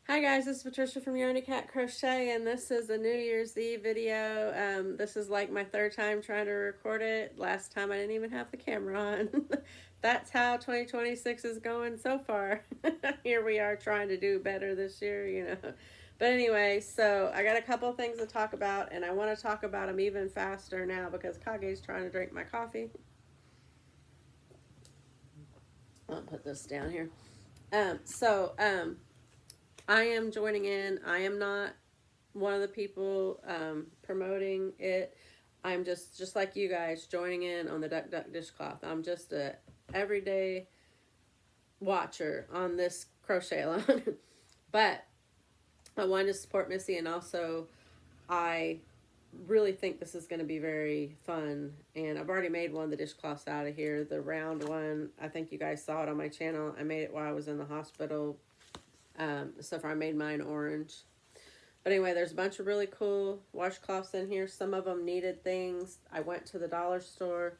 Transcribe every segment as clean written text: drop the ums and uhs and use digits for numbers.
Hi guys, this is Patricia from Yoni Cat Crochet, and this is a New Year's Eve video. This is like my third time trying to record it. Last time I didn't even have the camera on. That's how 2026 is going so far. Here we are trying to do better this year. But anyway, so I got a couple of things to talk about, and I want to talk about them even faster now because Kage's trying to drink my coffee. I'll put this down here. I am joining in. I am not one of the people promoting it. I'm just like you guys joining in on the Duck Duck dishcloth. I'm just a everyday watcher on this crochet along. But I wanted to support Missy, and also I really think this is going to be very fun. And I've already made one of the dishcloths out of here, the round one. I think you guys saw it on my channel. I made it while I was in the hospital. So far I made mine orange. But anyway, there's a bunch of really cool washcloths in here. Some of them needed things. I went to the dollar store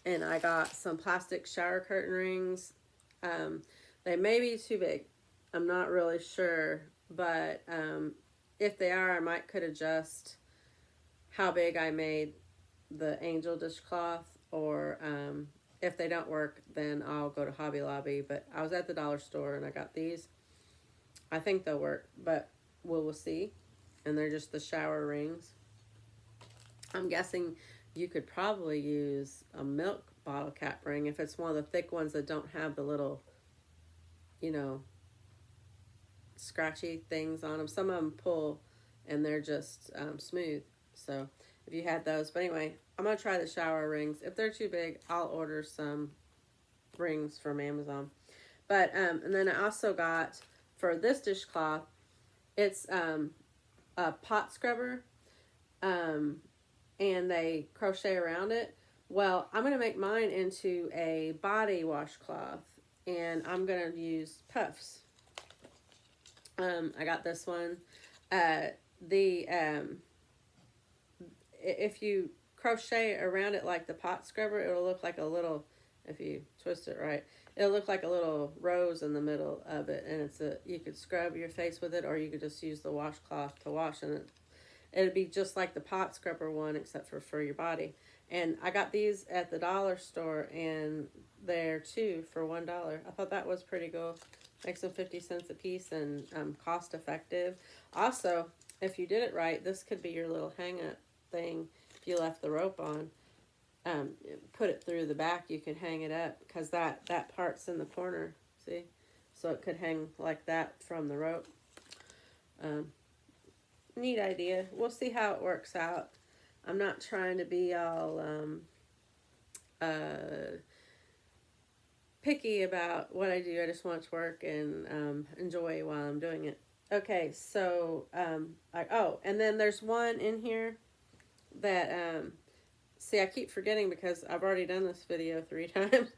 and I got some plastic shower curtain rings. They may be too big. I'm not really sure. But if they are, I could adjust how big I made the angel dishcloth. Or if they don't work, then I'll go to Hobby Lobby. But I was at the dollar store and I got these. I think they'll work, but we'll see. And they're just the shower rings. I'm guessing you could probably use a milk bottle cap ring if it's one of the thick ones that don't have the little, scratchy things on them. Some of them pull and they're just smooth. So if you had those. But anyway, I'm going to try the shower rings. If they're too big, I'll order some rings from Amazon. But, and then I also got, for this dishcloth, it's a pot scrubber, and they crochet around it. Well, I'm going to make mine into a body washcloth, and I'm going to use puffs. I got this one. If you crochet around it like the pot scrubber, it'll look like a little, if you twist it right, it'll look like a little rose in the middle of it, and you could scrub your face with it, or you could just use the washcloth to wash, and it'd be just like the pot scrubber one, except for your body. And I got these at the dollar store, and they're two for $1. I thought that was pretty cool. Makes them 50 cents a piece and cost effective. Also, if you did it right, this could be your little hang-up thing if you left the rope on. Put it through the back, you could hang it up because that part's in the corner, see? So it could hang like that from the rope. Neat idea. We'll see how it works out. I'm not trying to be all picky about what I do. I just want it to work and enjoy while I'm doing it. Okay, so and then there's one in here that see, I keep forgetting because I've already done this video 3 times.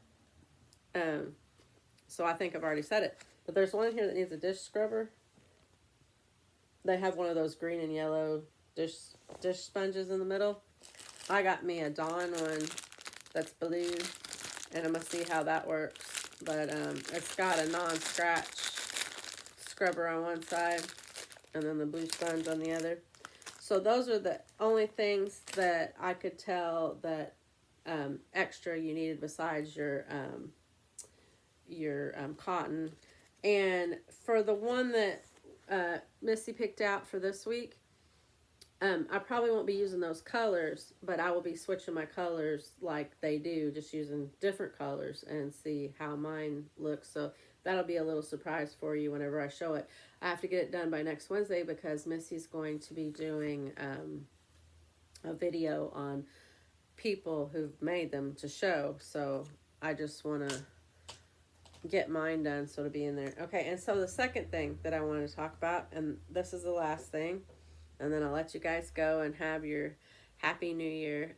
So I think I've already said it. But there's one here that needs a dish scrubber. They have one of those green and yellow dish sponges in the middle. I got me a Dawn one that's blue, and I'm going to see how that works. But it's got a non-scratch scrubber on one side, and then the blue sponge on the other. So those are the only things that I could tell that extra you needed besides your cotton. And for the one that Missy picked out for this week, I probably won't be using those colors, but I will be switching my colors like they do, just using different colors and see how mine looks. So that'll be a little surprise for you whenever I show it. I have to get it done by next Wednesday because Missy's going to be doing a video on people who've made them to show. So I just want to get mine done so it'll be in there. Okay, and so the second thing that I want to talk about, and this is the last thing, and then I'll let you guys go and have your Happy New Year.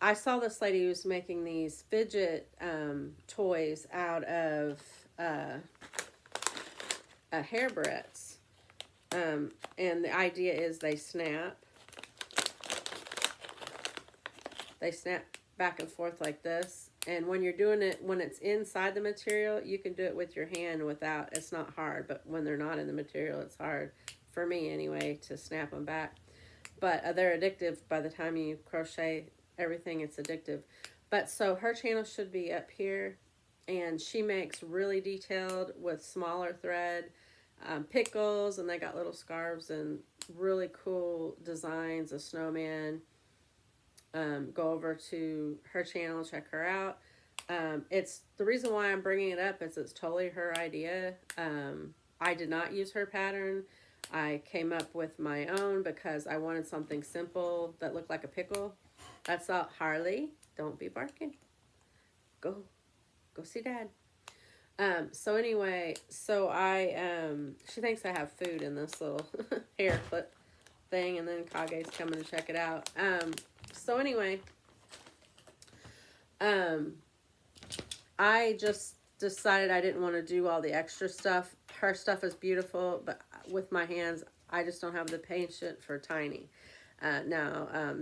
I saw this lady who's making these fidget toys out of hair barrettes. And the idea is they snap back and forth like this, And when you're doing it, when it's inside the material, you can do it with your hand without, it's not hard. But when they're not in the material, it's hard, for me anyway, to snap them back. But they're addictive by the time you crochet everything, it's addictive. But so her channel should be up here. And she makes really detailed with smaller thread, pickles, and they got little scarves and really cool designs, a snowman. Go over to her channel, check her out. It's the reason why I'm bringing it up is it's totally her idea. I did not use her pattern. I came up with my own because I wanted something simple that looked like a pickle. That's all. Harley, don't be barking. Go see Dad. So anyway, so she thinks I have food in this little hair clip thing, and then Kage's coming to check it out. So anyway, I just decided I didn't want to do all the extra stuff. Her stuff is beautiful, but with my hands, I just don't have the patience for tiny. Now,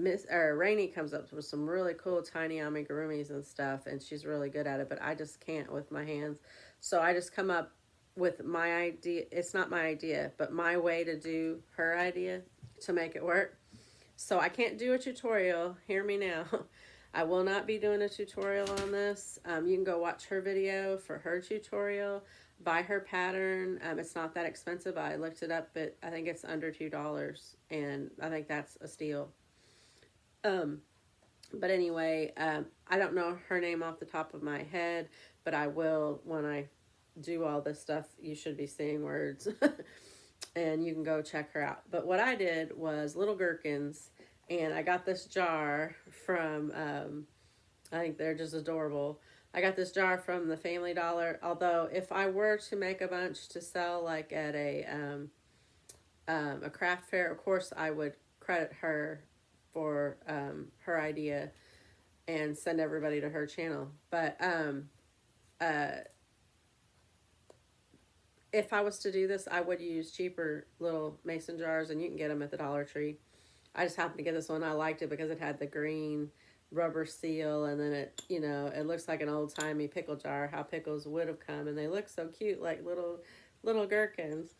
Rainey comes up with some really cool tiny amigurumis and stuff, and she's really good at it, but I just can't with my hands. So I just come up with my idea. It's not my idea, but my way to do her idea to make it work. So I can't do a tutorial. Hear me now. I will not be doing a tutorial on this. You can go watch her video for her tutorial. Buy her pattern. It's not that expensive. I looked it up, but I think it's under $2, and I think that's a steal. But anyway, I don't know her name off the top of my head, but I will when I do all this stuff. You should be seeing words. And you can go check her out. But what I did was little gherkins, and I got this jar from, I think they're just adorable. I got this jar from the Family Dollar, although if I were to make a bunch to sell like at a craft fair, of course I would credit her for her idea and send everybody to her channel. But if I was to do this, I would use cheaper little mason jars, and you can get them at the Dollar Tree. I just happened to get this one. I liked it because it had the green rubber seal, and then it, you know, it looks like an old-timey pickle jar, how pickles would have come, and they look so cute, like little gherkins.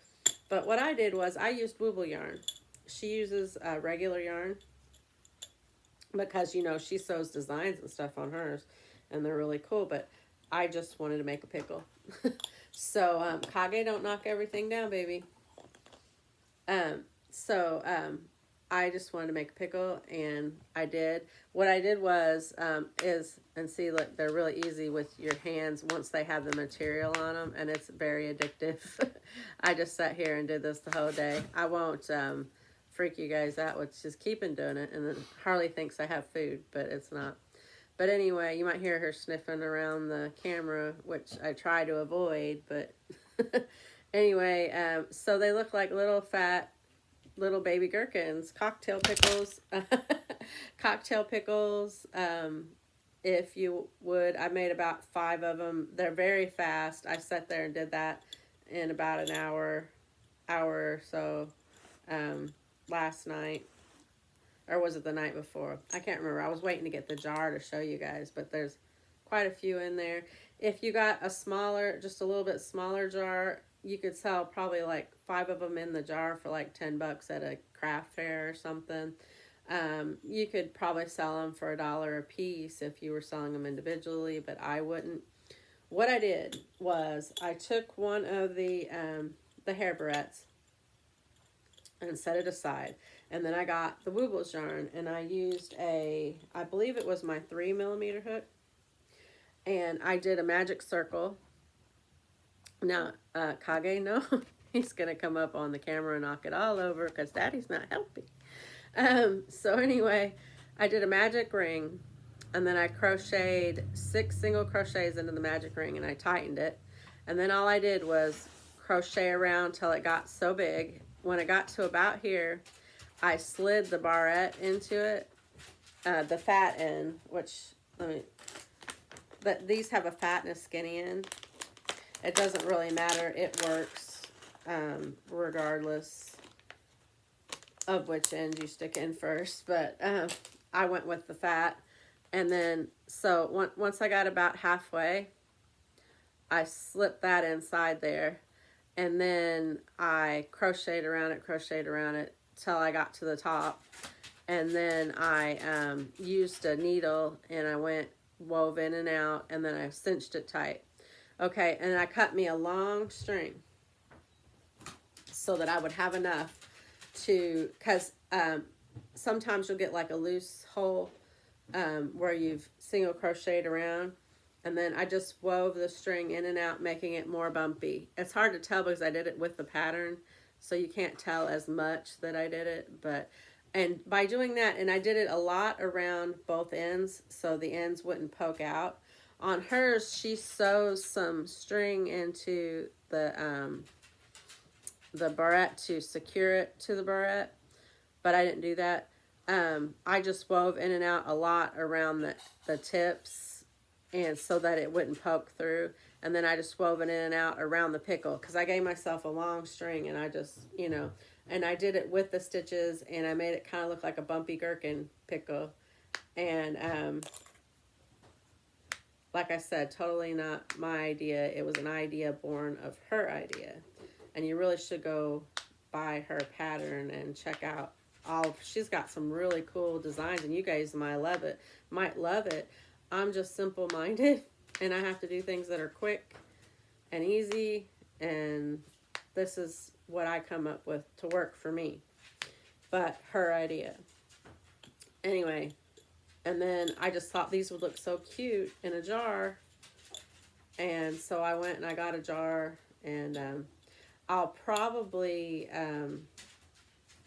But what I did was I used Wooble yarn. She uses regular yarn because, you know, she sews designs and stuff on hers, and they're really cool, but I just wanted to make a pickle. So, Kage, don't knock everything down, baby. I just wanted to make a pickle, and I did. What I did was, and see, look, they're really easy with your hands once they have the material on them, and it's very addictive. I just sat here and did this the whole day. I won't freak you guys out with just keeping doing it, and then Harley thinks I have food, but it's not. But anyway, you might hear her sniffing around the camera, which I try to avoid, but anyway, so they look like little fat, little baby gherkins, cocktail pickles, if you would. I made about 5 of them. They're very fast. I sat there and did that in about an hour or so last night. Or was it the night before? I can't remember. I was waiting to get the jar to show you guys, but there's quite a few in there. If you got a smaller, just a little bit smaller jar, you could sell probably like 5 of them in the jar for like $10 at a craft fair or something. You could probably sell them for $1 a piece if you were selling them individually, but I wouldn't. What I did was I took one of the hair barrettes and set it aside. And then I got the Woobles yarn, and I used I believe it was my 3mm hook. And I did a magic circle. Now, Kage, no, he's going to come up on the camera and knock it all over because Daddy's not helping. So anyway, I did a magic ring, and then I crocheted 6 single crochets into the magic ring, and I tightened it. And then all I did was crochet around till it got so big. When it got to about here, I slid the barrette into it, the fat end, which, these have a fat and a skinny end. It doesn't really matter. It works regardless of which end you stick in first. But I went with the fat. And then, so once I got about halfway, I slipped that inside there. And then I crocheted around it till I got to the top. And then I used a needle and I wove in and out, and then I cinched it tight. Okay, and I cut me a long string so that I would have enough to, because sometimes you'll get like a loose hole where you've single crocheted around, and then I just wove the string in and out, making it more bumpy. It's hard to tell because I did it with the pattern, so you can't tell as much that I did it, but and by doing that, and I did it a lot around both ends so the ends wouldn't poke out. On hers, she sews some string into the barrette to secure it to the barrette, but I didn't do that. I just wove in and out a lot around the tips, and so that it wouldn't poke through. And then I just wove it in and out around the pickle because I gave myself a long string, and I just, and I did it with the stitches, and I made it kind of look like a bumpy gherkin pickle. And like I said, totally not my idea. It was an idea born of her idea. And you really should go buy her pattern and check out she's got some really cool designs, and you guys might love it. I'm just simple-minded, and I have to do things that are quick and easy, and this is what I come up with to work for me. But her idea. Anyway, and then I just thought these would look so cute in a jar, and so I went and I got a jar, and I'll probably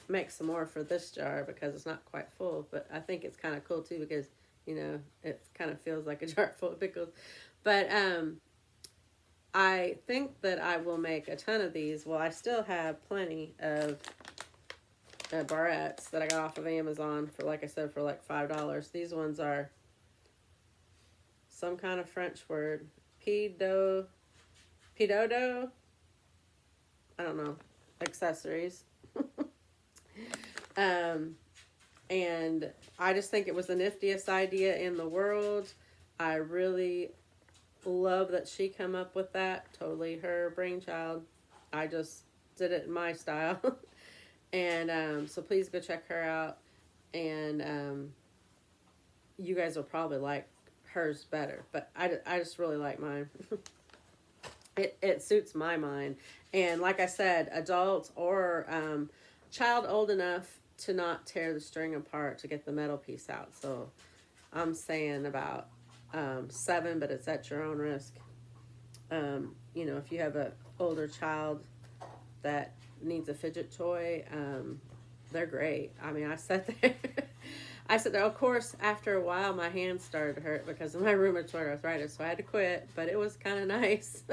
make some more for this jar because it's not quite full, but I think it's kind of cool too because, it kind of feels like a jar full of pickles. But I think that I will make a ton of these. Well, I still have plenty of barrettes that I got off of Amazon for, like I said, for like $5. These ones are some kind of French word. Pedodo? I don't know. Accessories. And I just think it was the niftiest idea in the world. I really love that she come up with that. Totally her brainchild. I just did it in my style. And so please go check her out. And you guys will probably like hers better. But I just really like mine. It suits my mind. And like I said, adults or child old enough to not tear the string apart to get the metal piece out. So I'm saying about 7, but it's at your own risk. If you have a older child that needs a fidget toy, they're great. I mean, I sat there. Of course, after a while, my hands started to hurt because of my rheumatoid arthritis, so I had to quit, but it was kind of nice.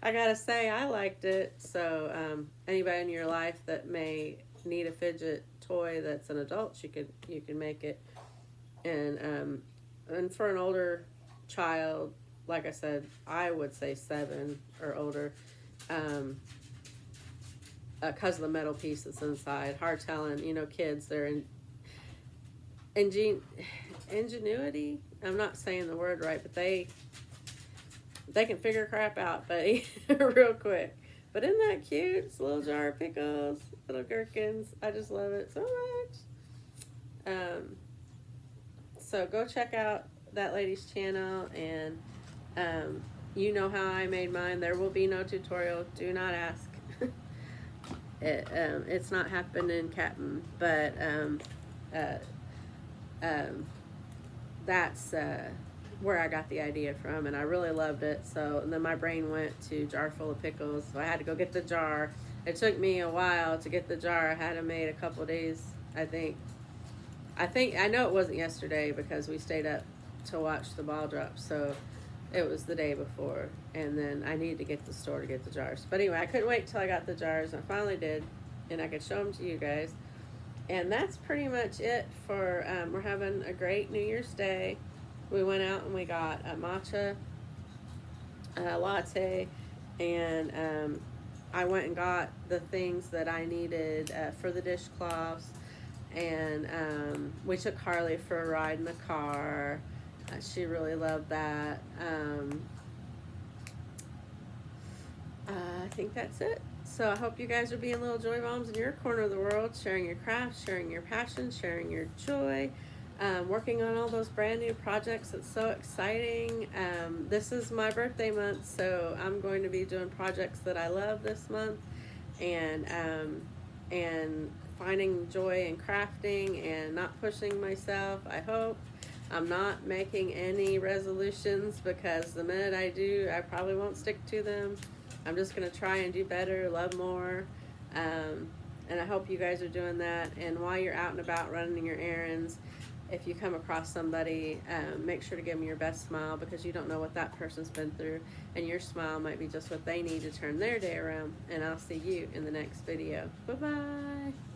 I gotta say, I liked it. So anybody in your life that may need a fidget toy that's an adult, you can make it. And for an older child, like I said, I would say 7 or older, because of the metal piece that's inside. Hard telling, kids, they're ingenuity. I'm not saying the word right, but they can figure crap out, buddy, real quick. But isn't that cute? It's a little jar of pickles, little gherkins. I just love it so much. So go check out that lady's channel, and you know how I made mine. There will be no tutorial. Do not ask. It's not happening, Captain. But that's where I got the idea from, and I really loved it. So, and then my brain went to jar full of pickles, so I had to go get the jar. It took me a while to get the jar. I had it made a couple days, I think. I know it wasn't yesterday because we stayed up to watch the ball drop, so it was the day before, and then I needed to get to the store to get the jars. But anyway, I couldn't wait till I got the jars, and I finally did, and I could show them to you guys. And that's pretty much it for, we're having a great New Year's Day. We went out and we got a matcha latte, and I went and got the things that I needed for the dishcloths, and we took Harley for a ride in the car. She really loved that. I think that's it. So I hope you guys are being little joy bombs in your corner of the world, sharing your craft, sharing your passion, sharing your joy, working on all those brand new projects. It's so exciting. This is my birthday month, so I'm going to be doing projects that I love this month, and finding joy in crafting and not pushing myself, I hope. I'm not making any resolutions because the minute I do, I probably won't stick to them. I'm just going to try and do better, love more. And I hope you guys are doing that. And while you're out and about running your errands, if you come across somebody, make sure to give them your best smile, because you don't know what that person's been through. And your smile might be just what they need to turn their day around. And I'll see you in the next video. Bye-bye.